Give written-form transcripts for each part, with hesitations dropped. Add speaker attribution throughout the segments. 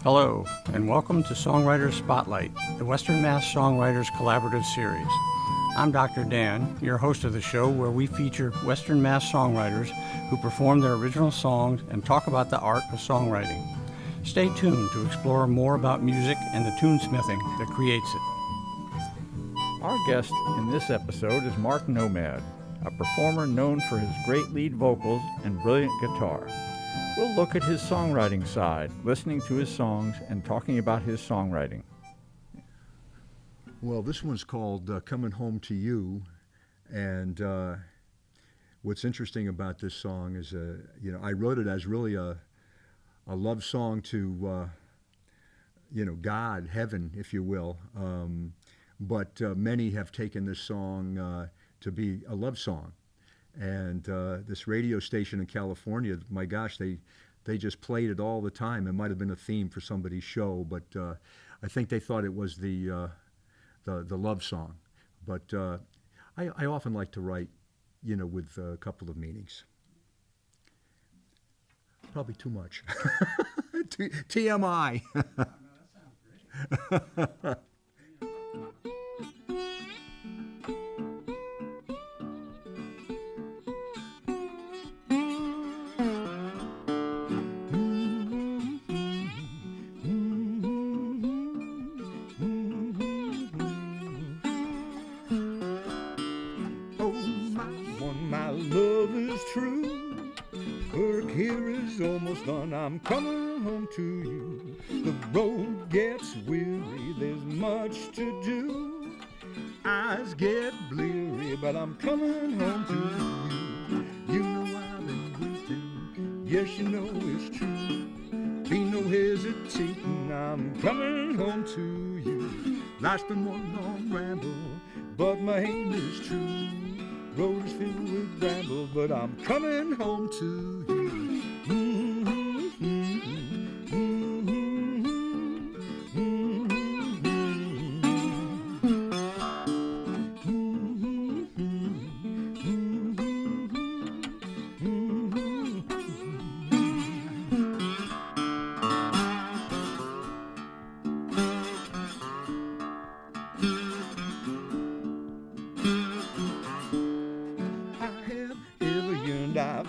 Speaker 1: Hello, and welcome to Songwriters Spotlight, the Western Mass Songwriters Collaborative Series. I'm Dr. Dan, your host of the show, where we feature Western Mass songwriters who perform their original songs and talk about the art of songwriting. Stay tuned to explore more about music and the tunesmithing that creates it.
Speaker 2: Our guest in this episode is Mark Nomad, a performer known for his great lead vocals and brilliant guitar. We'll look at his songwriting side, listening to his songs, and talking about his songwriting.
Speaker 3: Well, this one's called Coming Home to You, and what's interesting about this song is, I wrote it as really a love song to, God, heaven, if you will, but many have taken this song to be a love song. And this radio station in California, my gosh, they just played it all the time. It might have been a theme for somebody's show, but I think they thought it was the love song. But I often like to write, with a couple of meanings. Probably too much. TMI.
Speaker 1: No, that sounds great.
Speaker 4: I'm coming home to you. The road gets weary, there's much to do. Eyes get bleary, but I'm coming home to you. You know I've been waiting, yes you know it's true. Be no hesitating, I'm coming home to you. Life's been one long ramble, but my aim is true. Road is filled with brambles, but I'm coming home to you.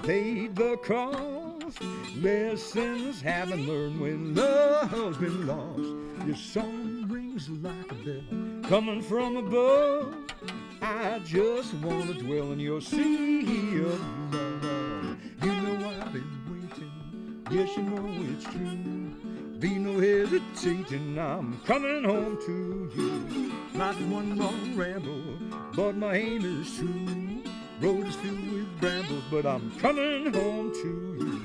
Speaker 4: Paid the cost. Lessons haven't learned when love's been lost. Your song rings like a bell coming from above. I just want to dwell in your sea of love. You know I've been waiting, yes you know it's true. Be no hesitating, I'm coming home to you. Not one long ramble, but my aim is true. Road is filled with brambles, but I'm coming home to you.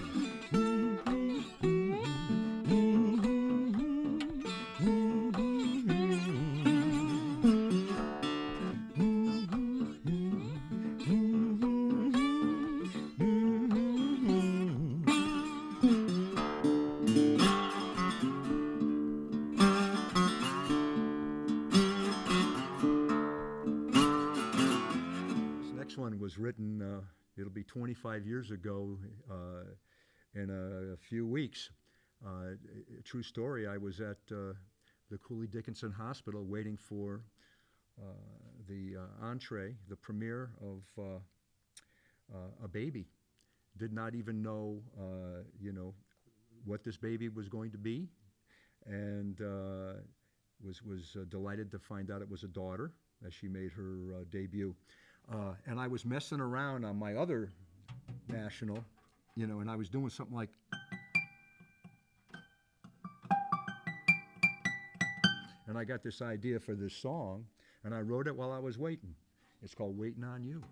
Speaker 3: Was written, it'll be 25 years ago in a few weeks. True story, I was at the Cooley Dickinson Hospital waiting for the entree, the premiere of a baby. Did not even know, what this baby was going to be, and was delighted to find out it was a daughter as she made her debut. And I was messing around on my other national, and I was doing something like, and I got this idea for this song, and I wrote it while I was waiting. It's called Waiting on You.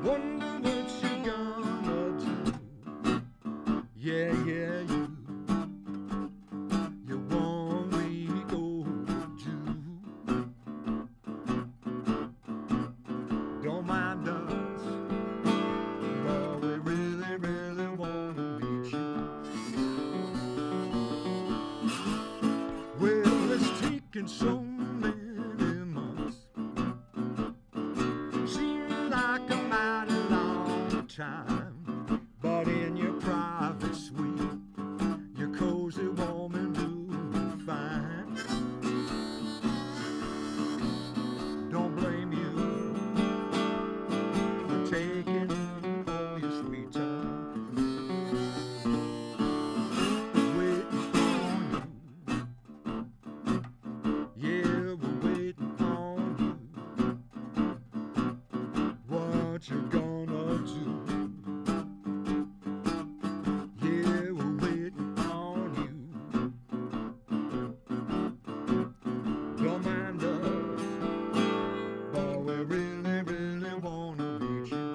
Speaker 3: Wonder what you so many months. Seems like a mighty long time, but in your private suite, you're cozy, warm, and doing fine. Don't blame you for taking all your sweet time, waiting on you. Yeah, we're waiting on you. What you gonna do? Yeah, we're waiting on you. Don't mind us, but we really, really wanna meet you.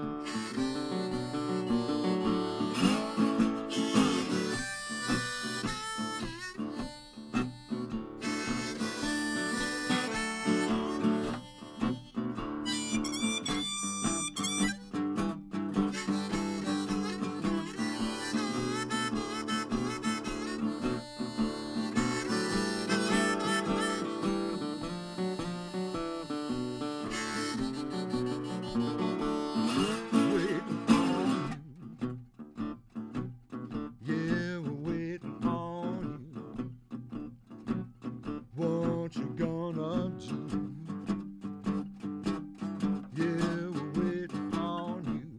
Speaker 3: Waiting on you. Yeah, we're waiting on you. What you gonna do? Yeah, we're waiting on you.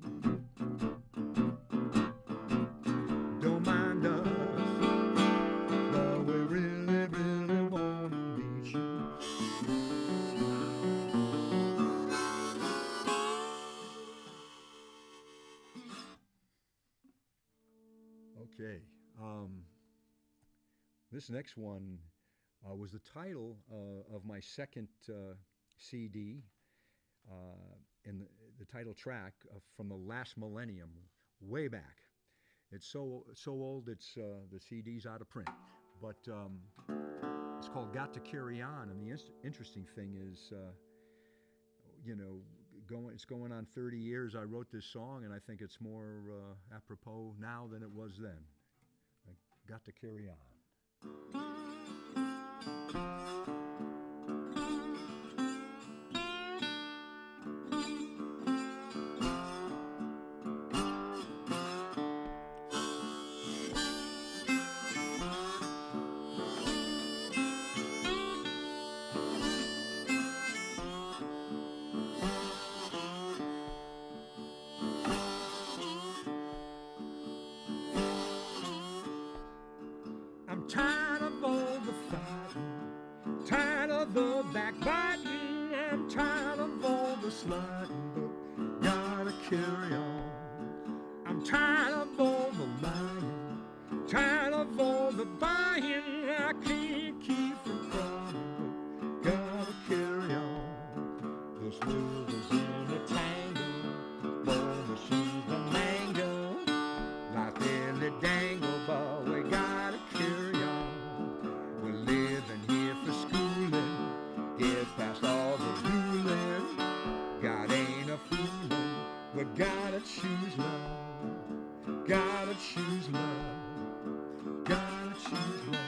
Speaker 3: Don't mind us, but we really, really wanna meet you. Okay. This next one was the title of my second CD, and the title track from the last millennium, way back. It's so old. It's the CD's out of print, but it's called "Got to Carry On." And the interesting thing is, it's going on 30 years. I wrote this song, and I think it's more apropos now than it was then. I got to carry on. I'm tired of all the fighting, tired of the backbiting, I'm tired of all the sliding, but gotta carry on. I'm tired of all the lying, tired of all the buying, I can't keep from crying, but gotta carry on. This world is in a tangle, boy, the shoes the mango, like Billy Dangle, but we gotta carry on. We're living here for schooling, get past all the ruling. God ain't a foolin', we gotta choose love, gotta choose love, gotta choose love.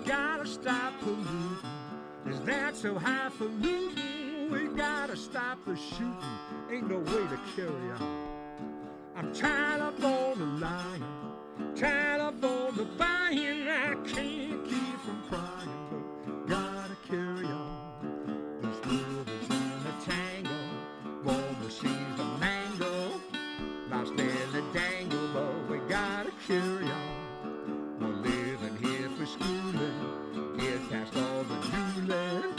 Speaker 3: Gotta stop polluting. Is that so highfalutin? We gotta stop the shooting. Ain't no way to carry on. I'm tired of all the lying, tired of all the buying. I can't keep from crying, but gotta carry on. This world is in a tangle, all the seeds of mango, lost Billy Dangle, but we got all the doolin'.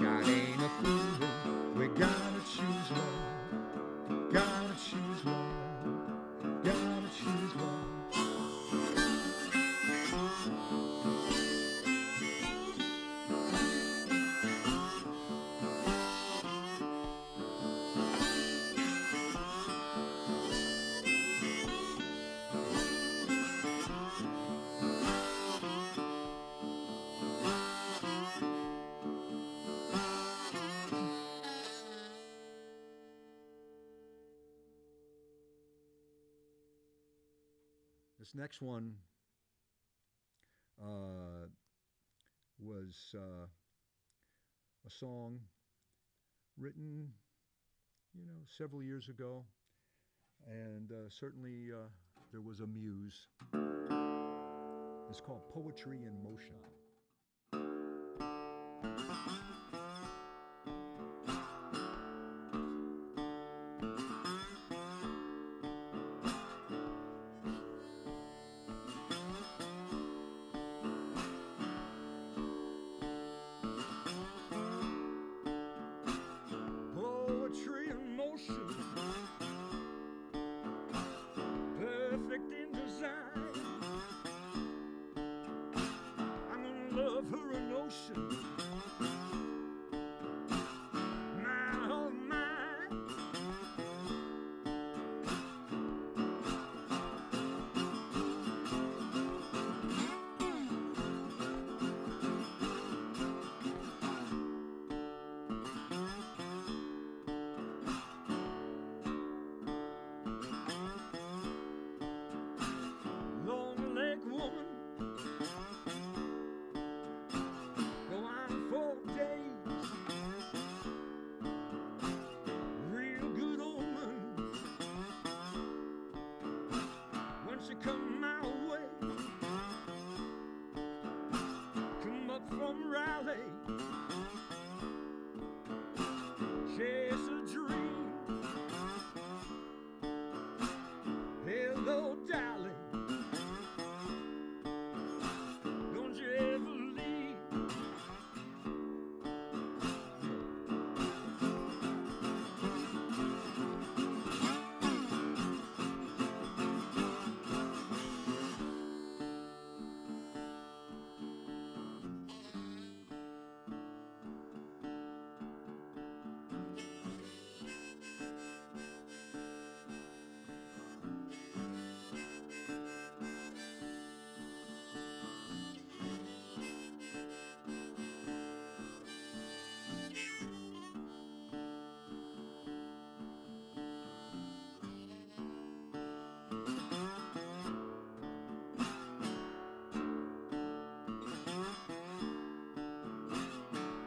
Speaker 3: God ain't a foolin'. We gotta choose love. Gotta choose love. Gotta choose love. This next one was a song written, several years ago, and certainly there was a muse. It's called Poetry in Motion.
Speaker 4: Poetry in motion, perfect in design. I'm gonna love her an ocean, my oh my. Long-legged woman, go on 4 days. Real good omen when she come my way. Come up from Raleigh, chase a dream. Hello, darling. Don't you ever leave.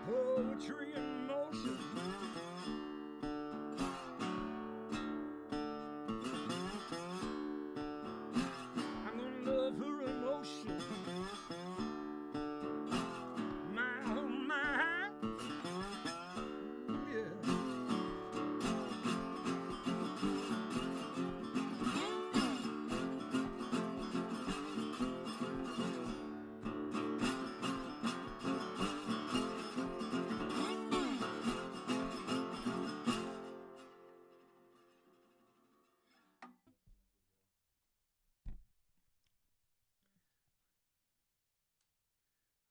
Speaker 4: Poetry in motion, I'm gonna love her an ocean, my oh my. Yeah.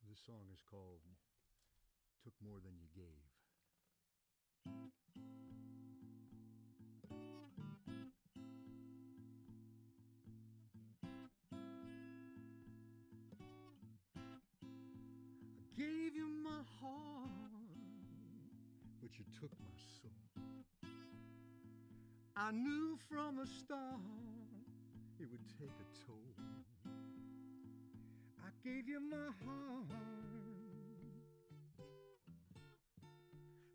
Speaker 3: This song is called Took More Than You Gave. I gave you my heart, but you took my soul. I knew from the start it would take a toll. I gave you my heart,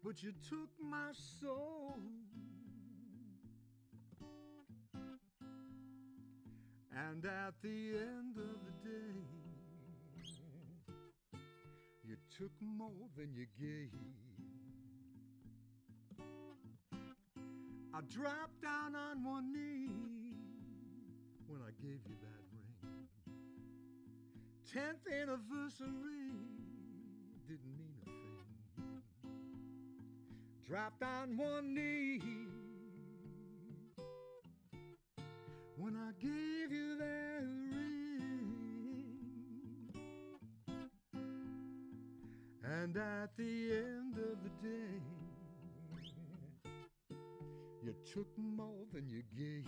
Speaker 3: but you took my soul. And at the end of the day, you took more than you gave. I dropped down on one knee when I gave you that ring. 10th anniversary didn't mean a thing. Dropped on one knee when I gave you that ring, and at the end of the day, you took more than you gave.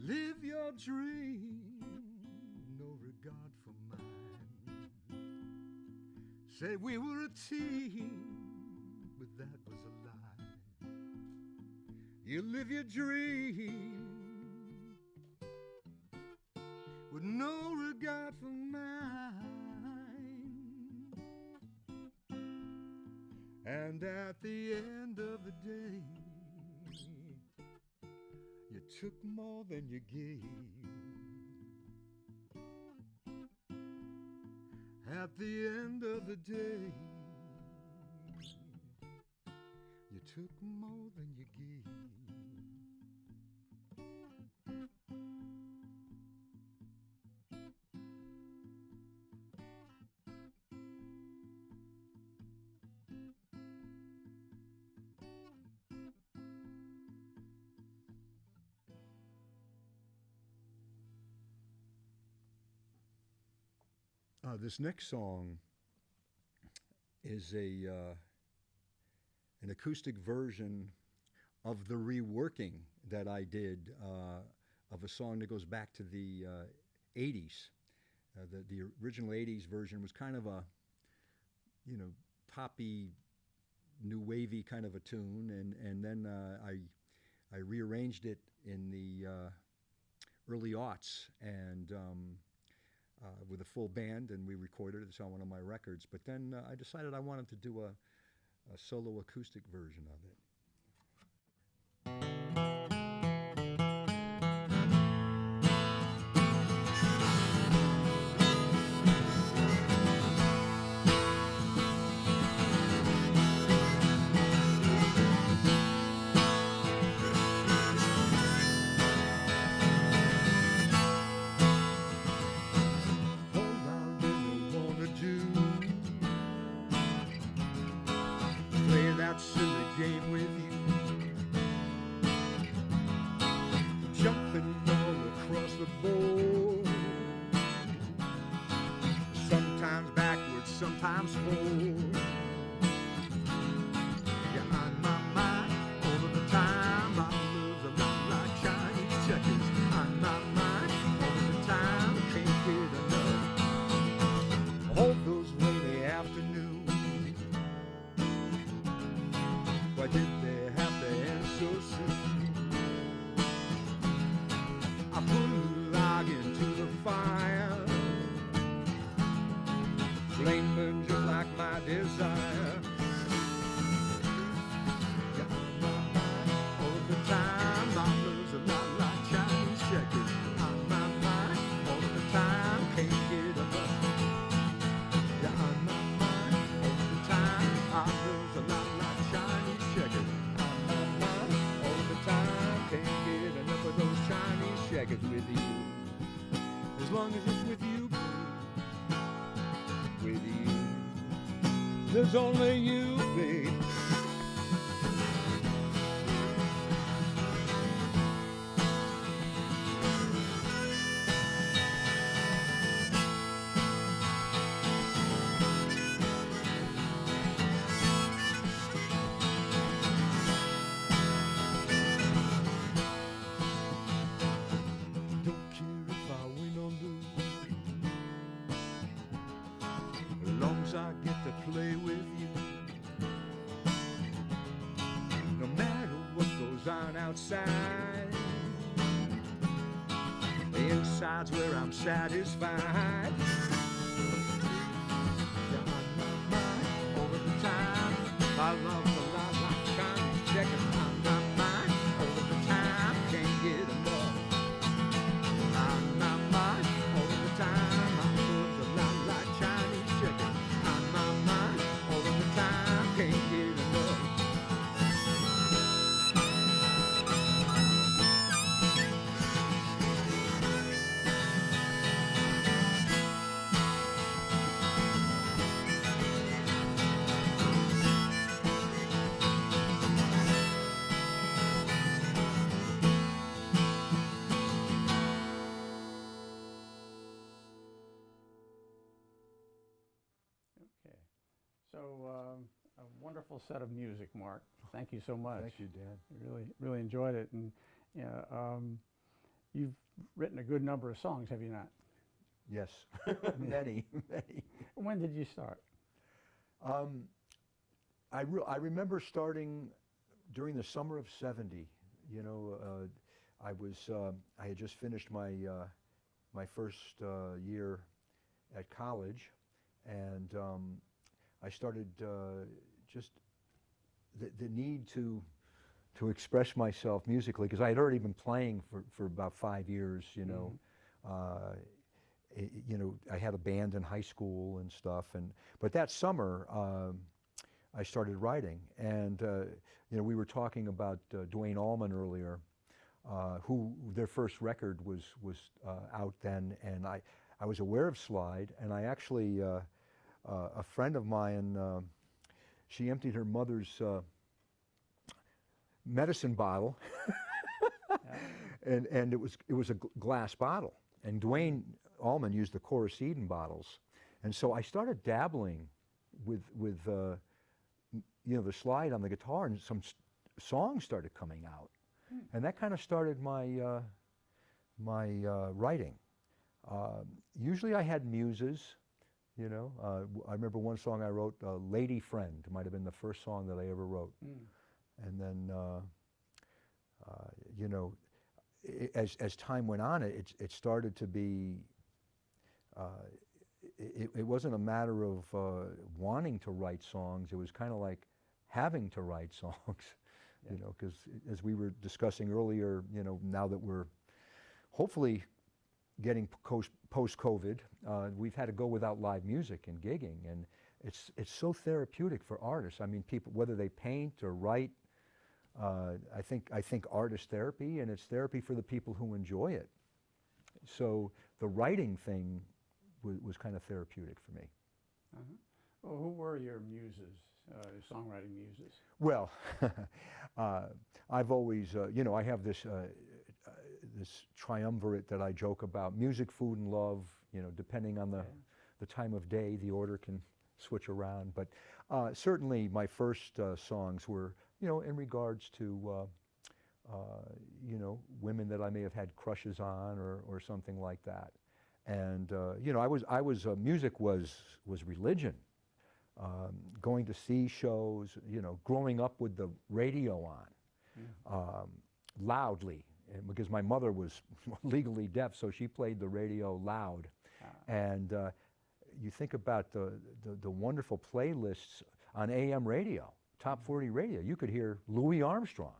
Speaker 3: Live your dream, no regard for mine. Said we were a team, but that was a lie. You live your dream with no regard for mine. And at the end of the day, you took more than you gave. At the end of the day, you took more than you gave. This next song is an acoustic version of the reworking that I did of a song that goes back to the 80s. The original 80s version was kind of a, poppy, new wavy kind of a tune, and then I rearranged it in the early aughts and with a full band, and we recorded it. It's on one of my records. But then I decided I wanted to do a solo acoustic version of it. That silly game with you, jumping all across the board, sometimes backwards, sometimes forward. You're on my mind all of the time. My love's a lot like Chinese checkers. On my mind all of the time. Can't get enough. All those rainy afternoons. Why did they have to end so soon? I put a log into the fire, flame burned just like my desire. You're on my mind all the time. My love's a lot like Chinese checkers. On my mind all the time. Can't get enough. You're on my mind all the time. My love's a lot like Chinese checkers. On my mind all the time. Can't get enough of those Chinese checkers with you. As long as it's with you, babe. With you. There's only you, babe. I get to play with you. No matter what goes on outside, besides where I'm satisfied. You're on my mind all of the time. I love the light like Chinese checkers on my mind all of the time. Can't get enough. On my mind all of the time. I love the light like Chinese checkers on my mind all of the time. Can't get enough.
Speaker 1: Okay. So, a wonderful set of music, Mark. Thank you so much.
Speaker 3: Thank you, Dan.
Speaker 1: Really enjoyed it. And yeah, you've written a good number of songs, have you not?
Speaker 3: Yes, many, many.
Speaker 1: When did you start?
Speaker 3: I remember starting during the summer of '70. You know, I had just finished my my first year at college, and I started just the need to express myself musically, because I had already been playing for about 5 years. You know.
Speaker 1: Mm-hmm.
Speaker 3: You know, I had a band in high school and stuff, but that summer I started writing, and you know, we were talking about Duane Allman earlier, who their first record was out then, and I was aware of Slide, and I actually a friend of mine, she emptied her mother's medicine bottle, and it was a glass bottle. And Duane Allman used the Eden bottles, and so I started dabbling with you know, the slide on the guitar, and some songs started coming out, and that kind of started my my writing. Usually I had muses, you know. I remember one song I wrote, "Lady Friend," might have been the first song that I ever wrote, and then you know, as time went on, it started to be, it wasn't a matter of wanting to write songs, it was kind of like having to write songs, you know, because as we were discussing earlier, you know, now that we're hopefully getting post-COVID, we've had to go without live music and gigging, and it's so therapeutic for artists. I mean, people, whether they paint or write, I think art is therapy, and it's therapy for the people who enjoy it. So the writing thing was kind of therapeutic for me.
Speaker 1: Uh-huh. Well, who were your muses, songwriting muses?
Speaker 3: Well, I've always, you know, I have this this triumvirate that I joke about: music, food, and love. You know, depending on the time of day, the order can switch around. But certainly, my first songs were, you know, in regards to, you know, women that I may have had crushes on, or something like that. And you know, music was religion. Going to see shows, you know, growing up with the radio on, loudly, and because my mother was legally deaf, so she played the radio loud. And you think about the wonderful playlists on AM radio, top 40 radio. You could hear Louis Armstrong,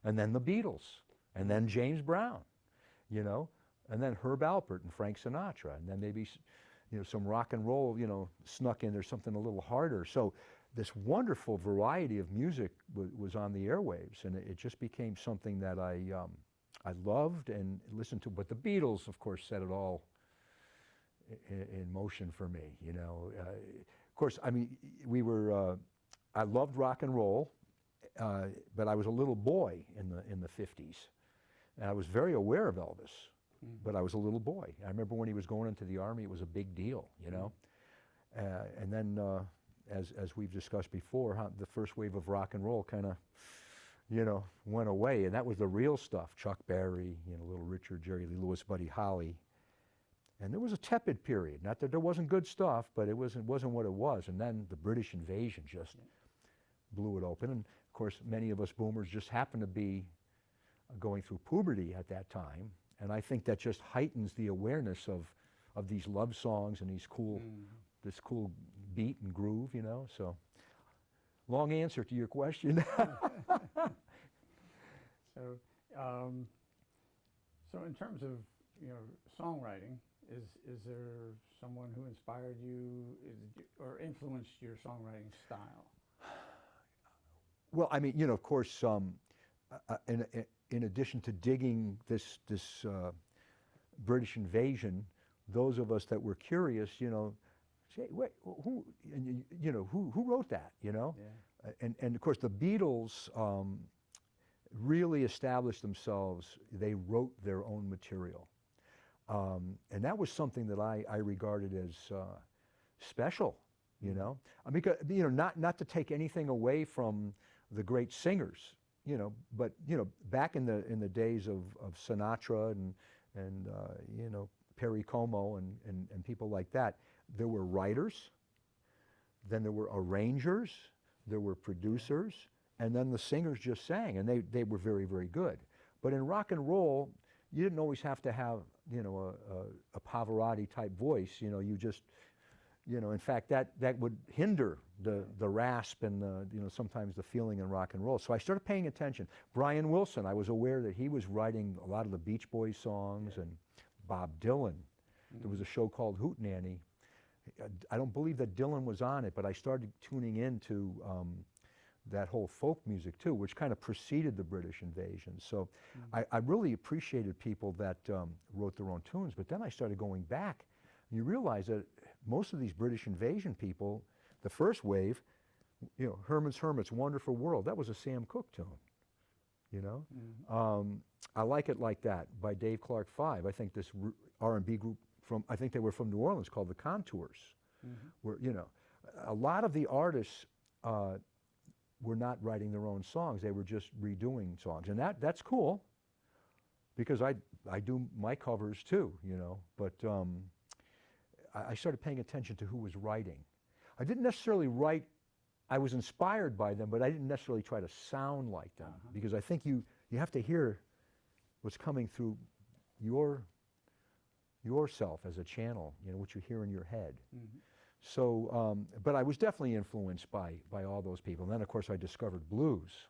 Speaker 3: and then the Beatles, and then James Brown, you know, and then Herb Alpert and Frank Sinatra, and then maybe, you know, some rock and roll, you know, snuck in there, something a little harder. So this wonderful variety of music was on the airwaves, and it just became something that I loved and listened to. But the Beatles, of course, set it all in motion for me, you know. Of course, I mean, I loved rock and roll, but I was a little boy in the 50s, and I was very aware of Elvis. But I was a little boy. I remember when he was going into the Army, it was a big deal, you know. And then, as we've discussed before, the first wave of rock and roll kind of, you know, went away, and that was the real stuff. Chuck Berry, you know, Little Richard, Jerry Lee Lewis, Buddy Holly. And there was a tepid period. Not that there wasn't good stuff, but it wasn't what it was. And then the British invasion just blew it open. And of course, many of us boomers just happened to be going through puberty at that time. And I think that just heightens the awareness of these love songs and these cool, this cool beat and groove, you know. So, long answer to your question.
Speaker 1: So, so in terms of, you know, songwriting, is there someone who inspired you or influenced your songwriting style?
Speaker 3: Well, I mean, you know, of course, in addition to digging this British invasion, those of us that were curious, you know, say, wait, who, and you know, who wrote that, you know?
Speaker 1: Yeah.
Speaker 3: And of course, the Beatles really established themselves. They wrote their own material. And that was something that I regarded as special, you know? I mean, you know, not to take anything away from the great singers, you know, but, you know, back in the days of Sinatra and you know, Perry Como and people like that, there were writers, then there were arrangers, there were producers, and then the singers just sang, and they were very, very good. But in rock and roll, you didn't always have to have, you know, a Pavarotti type voice. You know, you just, you know, in fact, that would hinder the rasp and you know, sometimes the feeling in rock and roll. So I started paying attention. Brian Wilson, I was aware that he was writing a lot of the Beach Boys songs, and Bob Dylan. There was a show called Hootenanny. I don't believe that Dylan was on it, but I started tuning into that whole folk music too, which kind of preceded the British invasion. So I really appreciated people that wrote their own tunes, but then I started going back. You realize that most of these British invasion people, the first wave, you know, Herman's Wonderful World, that was a Sam Cooke tune, you know? I Like It Like That by Dave Clark Five. I think this R&B group I think they were from New Orleans, called the Contours, where, you know, a lot of the artists were not writing their own songs, they were just redoing songs. And that's cool, because I do my covers too, you know, but I started paying attention to who was writing. I didn't necessarily write, I was inspired by them, but I didn't necessarily try to sound like them, because I think you have to hear what's coming through yourself as a channel, you know, what you hear in your head. So, but I was definitely influenced by all those people. And then, of course, I discovered blues.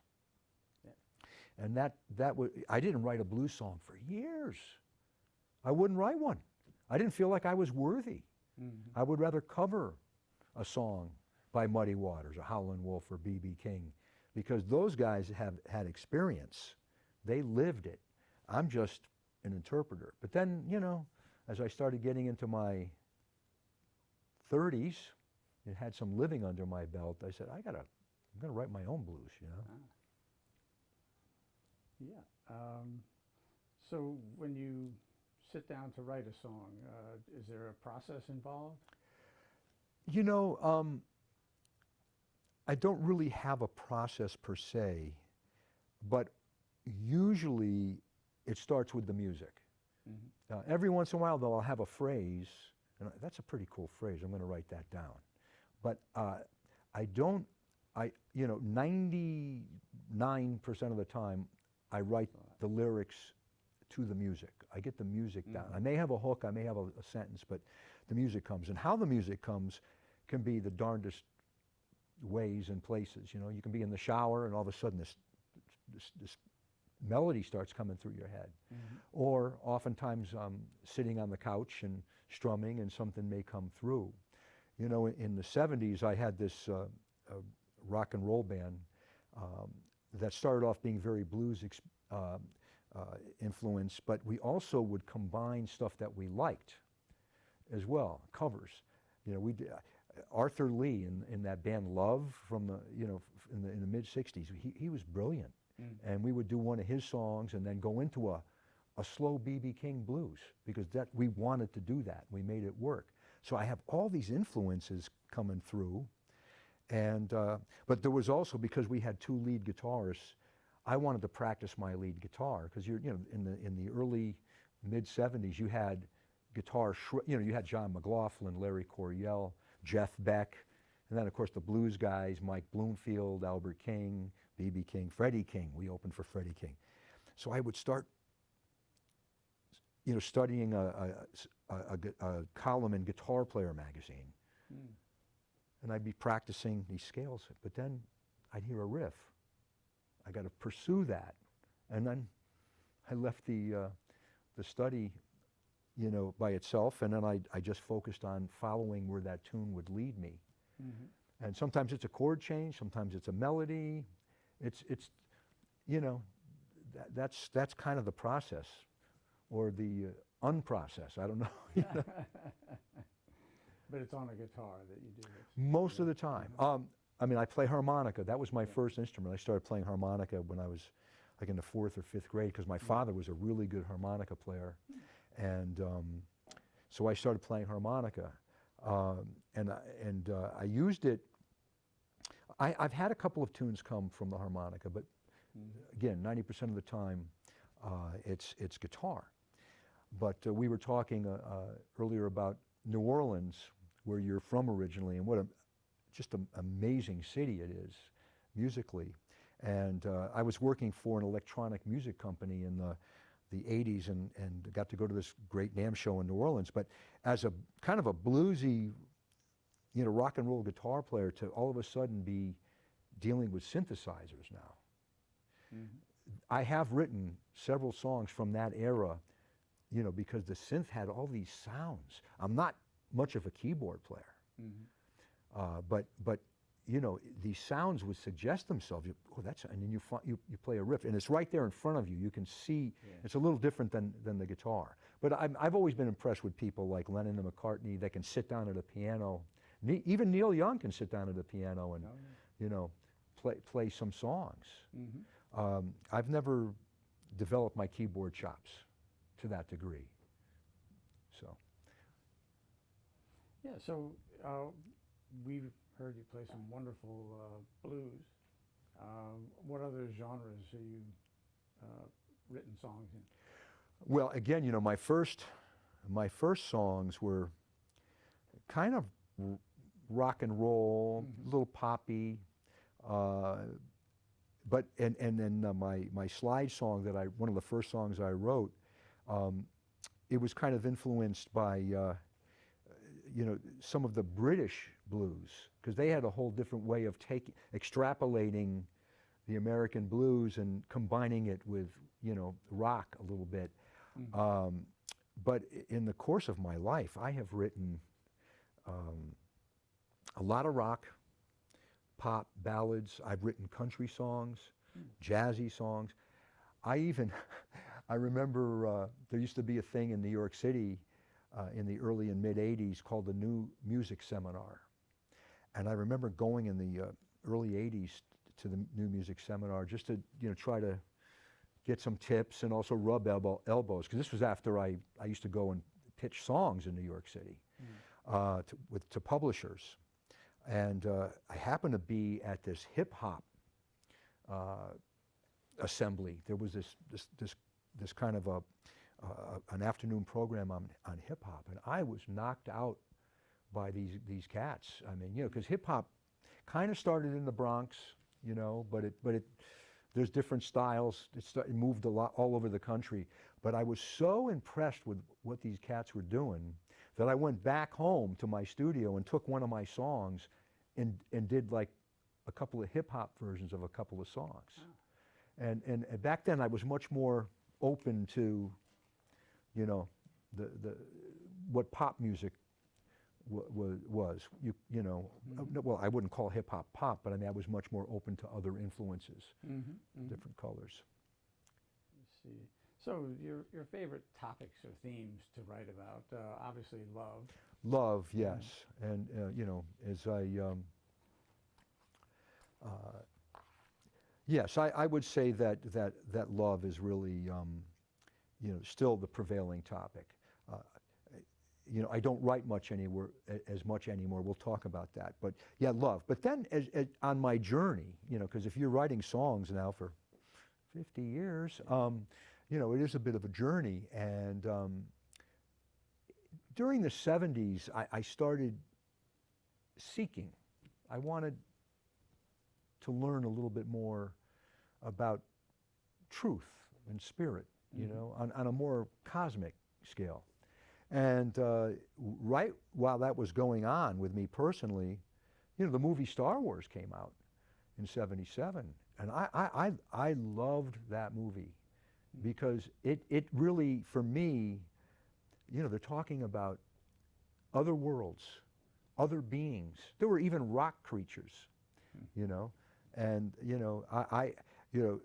Speaker 1: Yeah.
Speaker 3: And that was, I didn't write a blues song for years. I wouldn't write one. I didn't feel like I was worthy. I would rather cover a song by Muddy Waters or Howlin' Wolf or B.B. King, because those guys have had experience. They lived it. I'm just an interpreter. But then, you know, as I started getting into my 30s, and had some living under my belt, I said, I'm gonna write my own blues, you know?
Speaker 1: Yeah. So when you sit down to write a song, is there a process involved?
Speaker 3: You know, I don't really have a process per se, but usually it starts with the music. Every once in a while, though, I'll have a phrase, and that's a pretty cool phrase, I'm going to write that down. But you know, 99% of the time, I write the lyrics to the music. I get the music down. I may have a hook, I may have a sentence, but the music comes. And how the music comes can be the darndest ways and places. You know, you can be in the shower, and all of a sudden this melody starts coming through your head. Or oftentimes sitting on the couch and strumming, and something may come through. You know, in the 70s, I had this rock and roll band that started off being very blues influenced, but we also would combine stuff that we liked as well, covers. You know, we did, Arthur Lee in that band Love from the, you know, in the mid 60s, he was brilliant. And we would do one of his songs and then go into a slow B.B. King blues, because that we wanted to do that. We made it work. So I have all these influences coming through, and but there was also, because we had two lead guitarists, I wanted to practice my lead guitar, because you know, in the early mid 70s, you had guitar, you know, you had John McLaughlin, Larry Coryell, Jeff Beck, and then of course the blues guys, Mike Bloomfield, Albert King, B.B. King, Freddie King. We opened for Freddie King. So I would start studying a column in Guitar Player magazine. And I'd be practicing these scales, but then I'd hear a riff. I got to pursue that. And then I left the study, by itself, and then I just focused on following where that tune would lead me. And sometimes it's a chord change, sometimes it's a melody. It's that's kind of the process, or the unprocess. I don't know.
Speaker 1: But it's on a guitar that you do this.
Speaker 3: Most of the time. I play harmonica. That was my first instrument. I started playing harmonica when I was like in the 4th or 5th grade, because my father was a really good harmonica player. And so I started playing harmonica. And I used it. I've had a couple of tunes come from the harmonica, but again, 90% of the time, it's guitar. But we were talking earlier about New Orleans, where you're from originally, and what just an amazing city it is musically. And I was working for an electronic music company in the 80s, and got to go to this great NAMM show in New Orleans. But as a kind of a bluesy, rock and roll guitar player, to all of a sudden be dealing with synthesizers now. I have written several songs from that era, because the synth had all these sounds. I'm not much of a keyboard player, but these sounds would suggest themselves. And then you play a riff, and it's right there in front of you. You can see. It's a little different than the guitar. But I've always been impressed with people like Lennon and McCartney that can sit down at a piano. Even Neil Young can sit down at a piano and play some songs. I've never developed my keyboard chops to that degree. So.
Speaker 1: Yeah, so we've heard you play some wonderful blues. What other genres have you written songs in?
Speaker 3: Well, again, my first songs were kind of rock and roll, a little poppy. But then my slide song one of the first songs I wrote, it was kind of influenced by some of the British blues, because they had a whole different way of extrapolating the American blues and combining it with rock a little bit. But in the course of my life, I have written a lot of rock, pop, ballads. I've written country songs, jazzy songs. I remember there used to be a thing in New York City in the early and mid 80s called the New Music Seminar. And I remember going in the early 80s to the New Music Seminar just to try to get some tips and also rub elbows, because this was after I used to go and pitch songs in New York City to publishers. And I happened to be at this hip hop assembly. There was this kind of an afternoon program on hip hop, and I was knocked out by these cats. I mean, because hip hop kind of started in the Bronx, but there's different styles. It moved a lot all over the country. But I was so impressed with what these cats were doing that I went back home to my studio and took one of my songs and did like a couple of hip hop versions of a couple of songs. Oh. And back then I was much more open to, what pop music was. Well, I wouldn't call hip hop pop, but I mean I was much more open to other influences, different colors.
Speaker 1: Let's see. So your favorite topics or themes to write about? Obviously love. Love,
Speaker 3: yes, and as yes, I would say that love is really still the prevailing topic. I don't write as much anymore. We'll talk about that. But yeah, love. But then as on my journey, because if you're writing songs now for 50 years, it is a bit of a journey. And during the 70s, I started seeking. I wanted to learn a little bit more about truth and spirit, on a more cosmic scale. And right while that was going on with me personally, you know, the movie Star Wars came out in '77, and I loved that movie because it really, for me, you know, they're talking about other worlds, other beings. There were even rock creatures, you know, and you know, you know,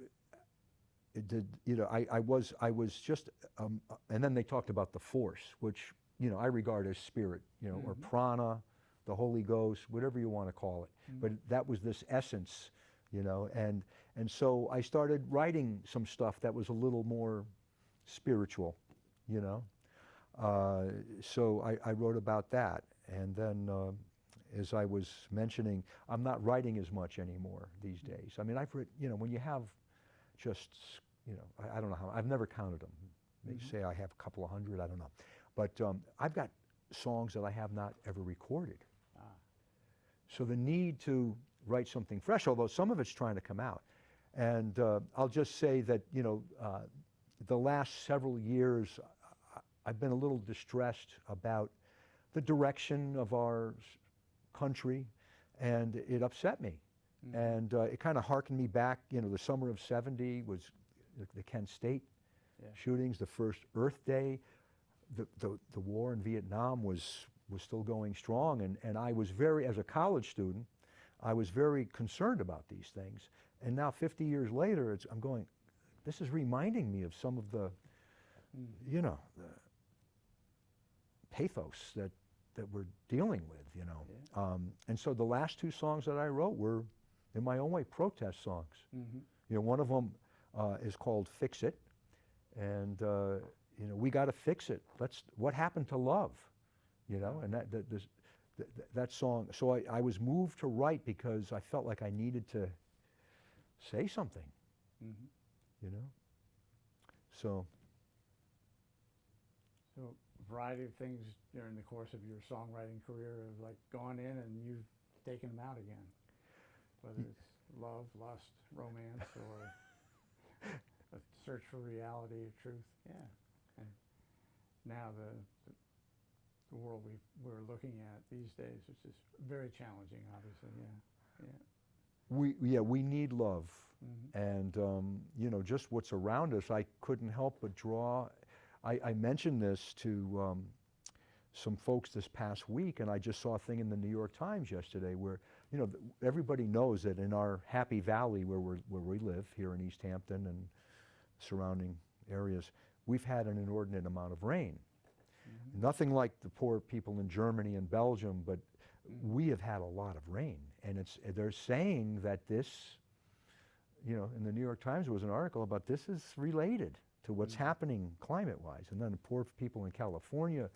Speaker 3: it did, you know, I was just, and then they talked about the Force, which, you know, I regard as spirit, you know, or prana, the Holy Ghost, whatever you want to call it. But that was this essence, you know, and so I started writing some stuff that was a little more spiritual, you know. So I wrote about that, and then as I was mentioning, I'm not writing as much anymore these days. I mean, I've written, you know, when you have just, you know, I don't know how, I've never counted them. They say I have a couple of hundred, I don't know. But I've got songs that I have not ever recorded. So the need to write something fresh, although some of it's trying to come out. And I'll just say that, you know, the last several years, I've been a little distressed about the direction of our country, and it upset me. And it kind of harkened me back, you know, the summer of '70 was the Kent State shootings, the first Earth Day, the war in Vietnam was still going strong, and I was very, as a college student, I was very concerned about these things. And now 50 years later, I'm going, this is reminding me of some of the, you know, the pathos that we're dealing with, you know. And so the last two songs that I wrote were, in my own way, protest songs. You know, one of them is called Fix It, and you know, we got to fix it. What happened to love? You know, and that song. So I was moved to write because I felt like I needed to say something. You know, so
Speaker 1: a variety of things during the course of your songwriting career have like gone in and you've taken them out again, whether it's love, lust, romance, or a search for reality or truth. Yeah, and now the world we're looking at these days, which is very challenging, obviously.
Speaker 3: We need love, and you know, just what's around us. I couldn't help but draw. I mentioned this to some folks this past week, and I just saw a thing in the New York Times yesterday where, you know, everybody knows that in our Happy Valley where we live here in East Hampton and surrounding areas, we've had an inordinate amount of rain. Nothing like the poor people in Germany and Belgium, but we have had a lot of rain, and they're saying that this, you know, in the New York Times there was an article about this is related to what's happening climate-wise, and then the poor people in California,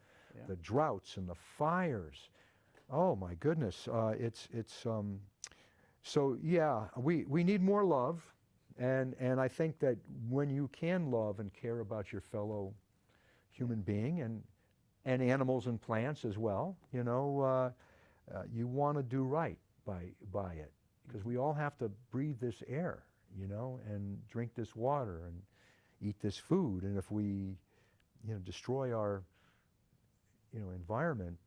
Speaker 3: the droughts and the fires. Oh my goodness, so yeah, we need more love, and I think that when you can love and care about your fellow human being and animals and plants as well, you know, you want to do right by it, because we all have to breathe this air, you know, and drink this water and eat this food. And if we, you know, destroy our, you know, environment,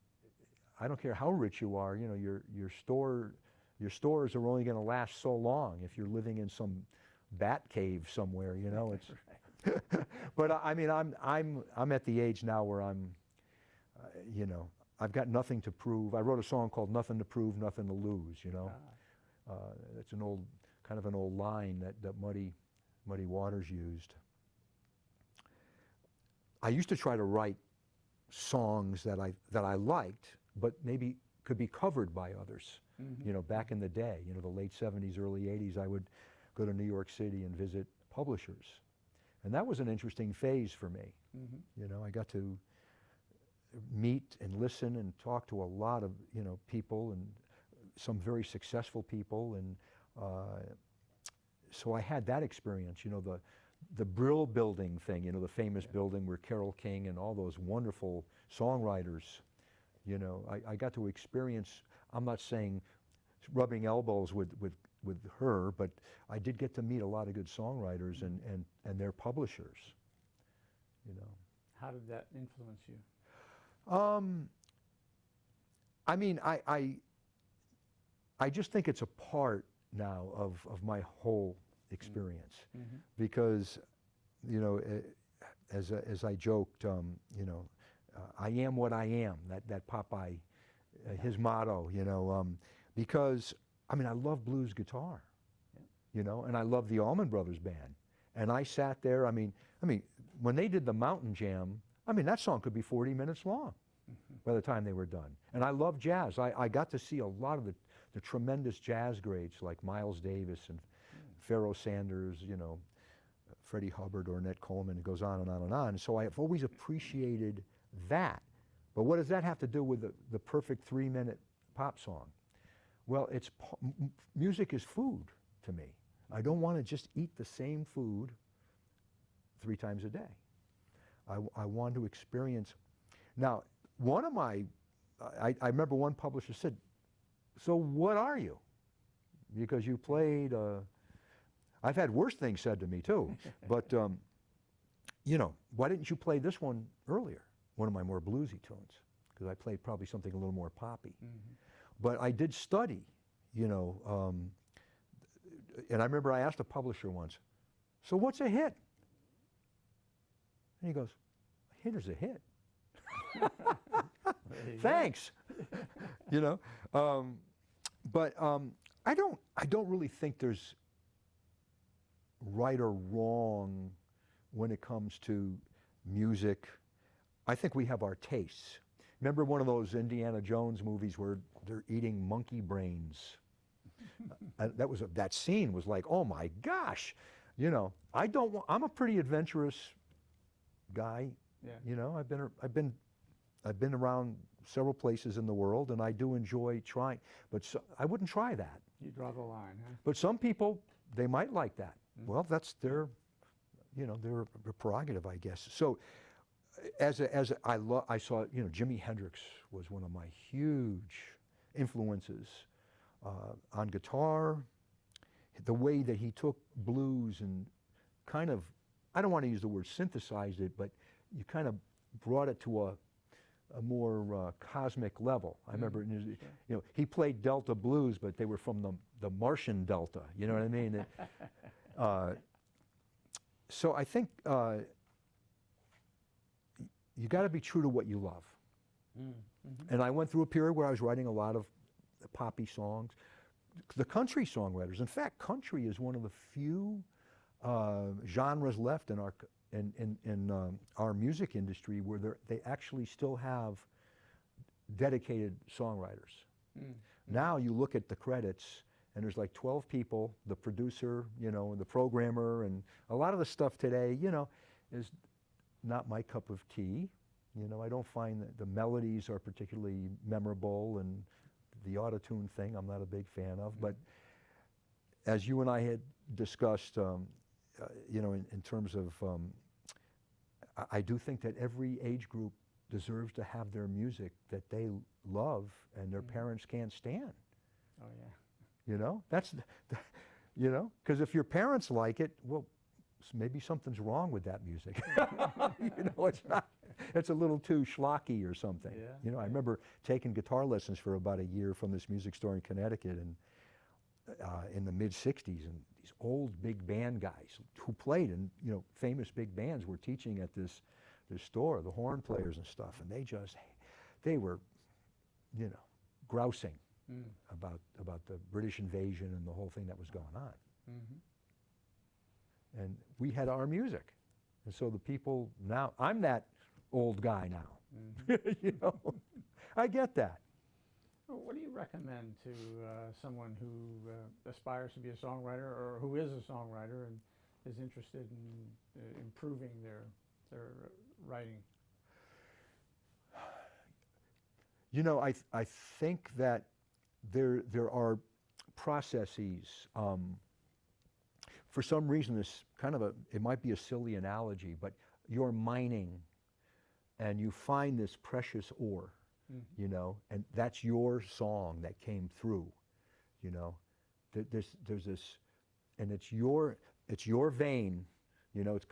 Speaker 3: I don't care how rich you are, you know, your stores are only going to last so long if you're living in some bat cave somewhere, you know. It's but I mean, I'm at the age now where I'm, you know, I've got nothing to prove. I wrote a song called "Nothing to Prove, Nothing to Lose." You know, it's an old line that Muddy Waters used. I used to try to write songs that I liked, but maybe could be covered by others. You know, back in the day, you know, the late '70s, early '80s, I would go to New York City and visit publishers. And that was an interesting phase for me. You know, I got to meet and listen and talk to a lot of, you know, people, and some very successful people, and so I had that experience. You know, the Brill Building thing, you know, the famous building where Carole King and all those wonderful songwriters, you know, I got to experience. I'm not saying rubbing elbows with her, but I did get to meet a lot of good songwriters and their publishers, you know.
Speaker 1: How did that influence you?
Speaker 3: I mean, I just think it's a part now of my whole experience, because, you know, as I joked, you know, I am what I am. That Popeye, his motto, you know, because I mean, I love blues guitar, you know, and I love the Allman Brothers Band, and I sat there. I mean, when they did the Mountain Jam, I mean, that song could be 40 minutes long by the time they were done. And I love jazz. I got to see a lot of the tremendous jazz greats like Miles Davis and Pharoah Sanders, you know, Freddie Hubbard, Ornette Coleman. It goes on and on and on. So I've always appreciated that. But what does that have to do with the perfect 3-minute pop song? Well, music is food to me. I don't want to just eat the same food 3 times a day. I want to experience. Now, one of my, I remember one publisher said, so what are you? Because you played, I've had worse things said to me too, but you know, why didn't you play this one earlier? One of my more bluesy tunes, because I played probably something a little more poppy. But I did study, you know, and I remember I asked a publisher once, so what's a hit? And he goes, a hit is a hit. Thanks. You know, but I don't really think there's right or wrong when it comes to music. I think we have our tastes. Remember one of those Indiana Jones movies where they're eating monkey brains? That scene was like, oh my gosh, you know. I'm a pretty adventurous guy.
Speaker 1: Yeah.
Speaker 3: You know, I've been around several places in the world, and I do enjoy trying. But I wouldn't try that.
Speaker 1: You draw the line, huh?
Speaker 3: But some people, they might like that. Well, that's their prerogative, I guess. So, I saw, you know, Jimi Hendrix was one of my huge influences on guitar. The way that he took blues and kind of, I don't want to use the word synthesized it, but you kind of brought it to a more cosmic level. I remember, you know, he played Delta blues, but they were from the Martian Delta. You know what I mean? So I think you got to be true to what you love. And I went through a period where I was writing a lot of poppy songs. The country songwriters. In fact, country is one of the few genres left in our music industry where they actually still have dedicated songwriters. Now you look at the credits, and there's like 12 people, the producer, you know, and the programmer, and a lot of the stuff today, you know, is not my cup of tea. You know, I don't find that the melodies are particularly memorable, and the auto-tune thing I'm not a big fan of. But as you and I had discussed, you know, in terms of, I do think that every age group deserves to have their music that they love and their parents can't stand.
Speaker 1: Oh, yeah.
Speaker 3: You know, you know, because if your parents like it, well, maybe something's wrong with that music. You know, it's a little too schlocky or something.
Speaker 1: Yeah.
Speaker 3: You know, I remember taking guitar lessons for about a year from this music store in Connecticut, and in the mid-'60s, and these old big band guys who played in, you know, famous big bands were teaching at this store, the horn players and stuff, and they were, you know, grousing about the British invasion and the whole thing that was going on. And we had our music. And so the people now, I'm that old guy now. You know, I get that.
Speaker 1: Well, what do you recommend to someone who aspires to be a songwriter, or who is a songwriter and is interested in improving their writing?
Speaker 3: You know, I think that there are processes. For some reason, this kind of it might be a silly analogy, but you're mining and you find this precious ore, you know, and that's your song that came through, you know. There's this, and it's your vein, you know, it's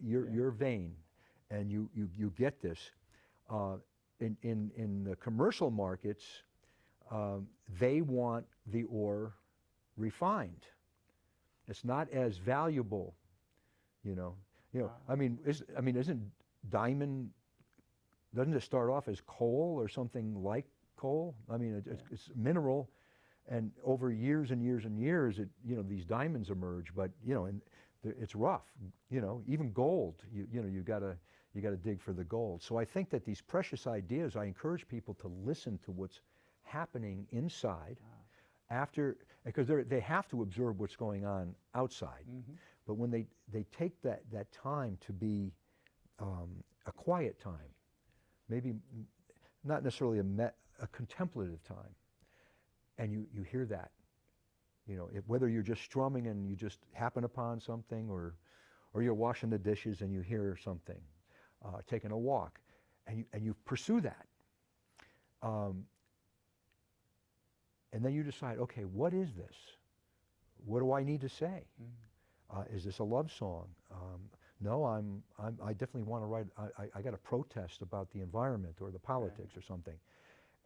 Speaker 3: your vein, and you get this. In the commercial markets, they want the ore refined. It's not as valuable, you know. I mean, isn't diamond? Doesn't it start off as coal or something like coal? I mean, it's mineral, and over years and years and years, these diamonds emerge. But and it's rough. Even gold. You gotta dig for the gold. So I think that these precious ideas, I encourage people to listen to what's happening inside. Because they have to observe what's going on outside. Mm-hmm. But when they take that time to be a quiet time, maybe not necessarily a contemplative time, and you hear that, whether you're just strumming and you just happen upon something, or you're washing the dishes and you hear something, taking a walk, and you pursue that. And then you decide, okay, what is this? What do I need to say? Mm-hmm. Is this a love song? No, I definitely want to write. I got to protest about the environment or the politics or something.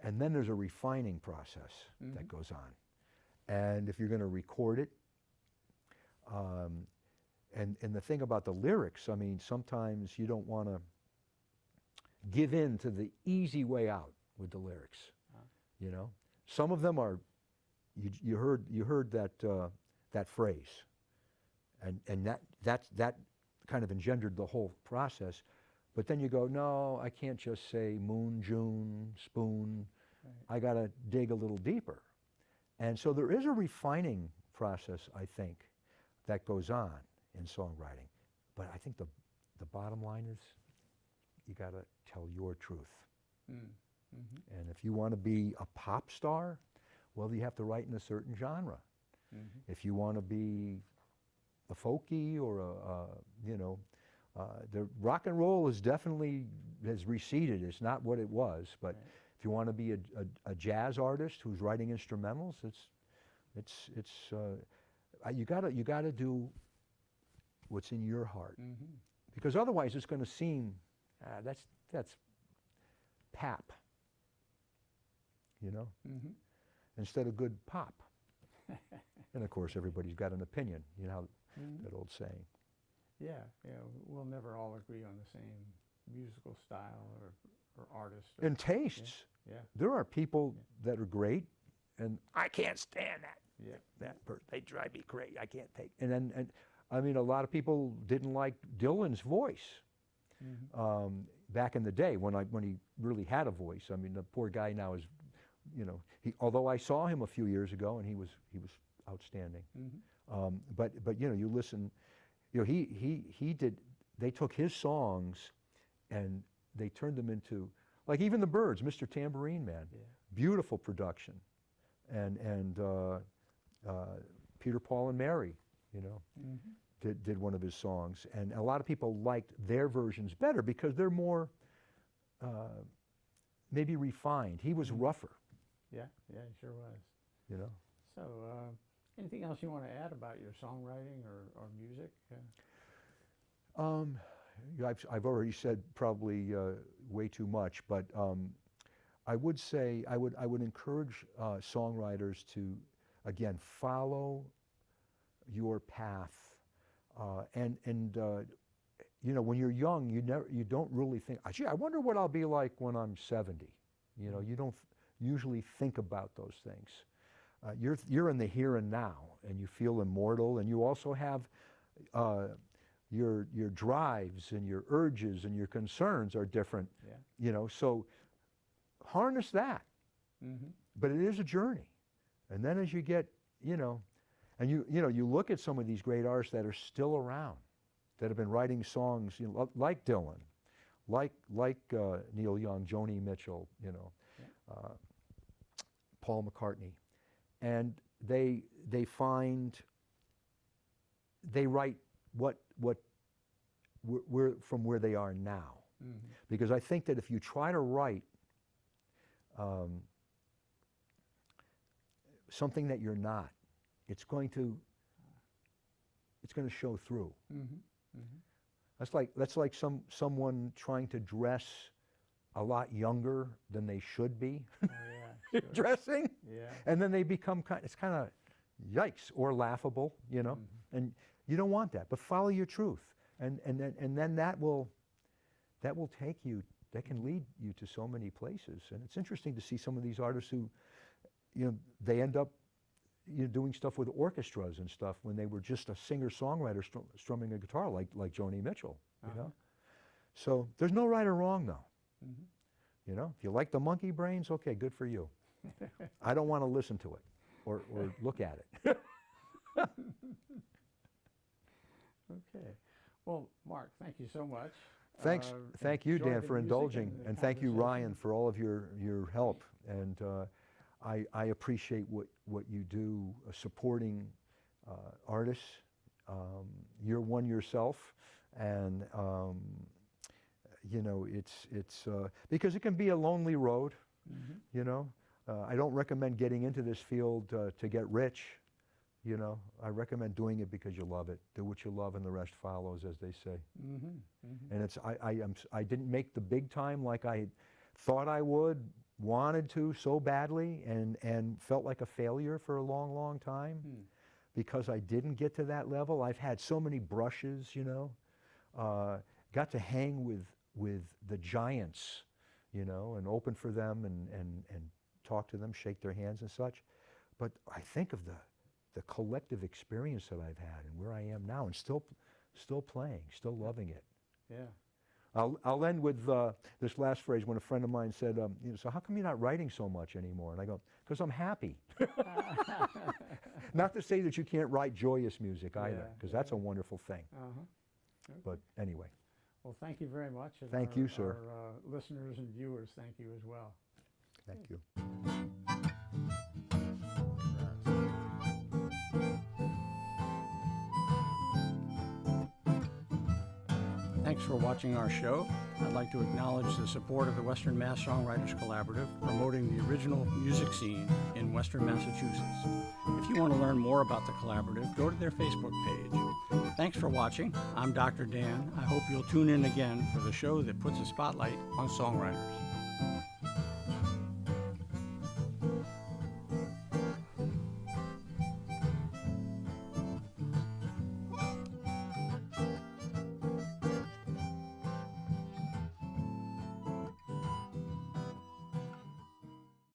Speaker 3: And then there's a refining process that goes on. And if you're going to record it, and the thing about the lyrics, I mean, sometimes you don't want to give in to the easy way out with the lyrics, Some of them are, you heard that phrase, and that kind of engendered the whole process. But then you go, no, I can't just say moon, June, spoon. Right. I got to dig a little deeper. And so there is a refining process, I think, that goes on in songwriting. But I think the bottom line is you got to tell your truth. Mm. Mm-hmm. And if you want to be a pop star, well, you have to write in a certain genre. Mm-hmm. If you want to be a folky or the rock and roll has receded. It's not what it was. But if you want to be a jazz artist who's writing instrumentals, you gotta do what's in your heart, because otherwise it's going to seem that's pap. Instead of good pop. And of course, everybody's got an opinion, that old saying.
Speaker 1: Yeah, we'll never all agree on the same musical style or artist.
Speaker 3: And tastes.
Speaker 1: Yeah.
Speaker 3: There are people that are great, and I can't stand that.
Speaker 1: Yeah.
Speaker 3: That person, they drive me crazy. I can't take. And I mean, a lot of people didn't like Dylan's voice. Back in the day when he really had a voice. I mean, the poor guy now is, although I saw him a few years ago and he was outstanding. But you listen, he did. They took his songs and they turned them into, like, even the Byrds, Mr. Tambourine Man, beautiful production, and Peter, Paul, and Mary, did one of his songs, and a lot of people liked their versions better because they're more maybe refined. He was rougher.
Speaker 1: Yeah, he sure was. So, anything else you want to add about your songwriting or music?
Speaker 3: I've already said probably way too much, but I would say I would encourage songwriters to, again, follow your path. And when you're young, you don't really think, gee, I wonder what I'll be like when I'm 70. You don't usually think about those things. You're in the here and now, and you feel immortal, and you also have your drives and your urges and your concerns are different. Yeah. So harness that. But it is a journey, and then as you get, and you look at some of these great artists that are still around, that have been writing songs, like Dylan, like Neil Young, Joni Mitchell, Paul McCartney, and they write from where they are now, because I think that if you try to write something that you're not, it's going to show through. That's like someone trying to dress a lot younger than they should be
Speaker 1: Oh, yeah, sure.
Speaker 3: dressing,
Speaker 1: Yeah.
Speaker 3: and then they become it's kind of yikes or laughable, you know. And you don't want that. But follow your truth, and then that will take you. That can lead you to so many places. And it's interesting to see some of these artists who, they end up doing stuff with orchestras and stuff when they were just a singer-songwriter strumming a guitar like Joni Mitchell, you know? So there's no right or wrong, though. You know, if you like the monkey brains, okay, good for you. I don't want to listen to it or look at it.
Speaker 1: Okay. Well, Mark, thank you so much.
Speaker 3: Thank you,
Speaker 1: enjoyed
Speaker 3: Dan,
Speaker 1: the
Speaker 3: for
Speaker 1: music
Speaker 3: indulging,
Speaker 1: the
Speaker 3: and thank you,
Speaker 1: conversation.
Speaker 3: Ryan, for all of your help. And I appreciate what you do supporting artists. You're one yourself, and it's because it can be a lonely road. You know, I don't recommend getting into this field to get rich. You know, I recommend doing it because you love it. Do what you love, and the rest follows, as they say. And I didn't make the big time like I thought I would, wanted to so badly, and felt like a failure for a long, long time because I didn't get to that level. I've had so many brushes, you know, got to hang with the giants, you know, and open for them and talk to them, shake their hands and such. But I think of the collective experience that I've had and where I am now, and still playing, still loving it.
Speaker 1: Yeah.
Speaker 3: I'll end with this last phrase. When a friend of mine said, so how come you're not writing so much anymore? And I go, because I'm happy. Not to say that you can't write joyous music either, because that's a wonderful thing.
Speaker 1: Okay.
Speaker 3: But anyway.
Speaker 1: Well, thank you very much. And
Speaker 3: Thank you, sir.
Speaker 1: Our listeners and viewers, thank you as well.
Speaker 3: Thank you.
Speaker 1: Thanks for watching our show. I'd like to acknowledge the support of the Western Mass Songwriters Collaborative, promoting the original music scene in Western Massachusetts. If you want to learn more about the collaborative, go to their Facebook page. Thanks for watching. I'm Dr. Dan. I hope you'll tune in again for the show that puts a spotlight on songwriters.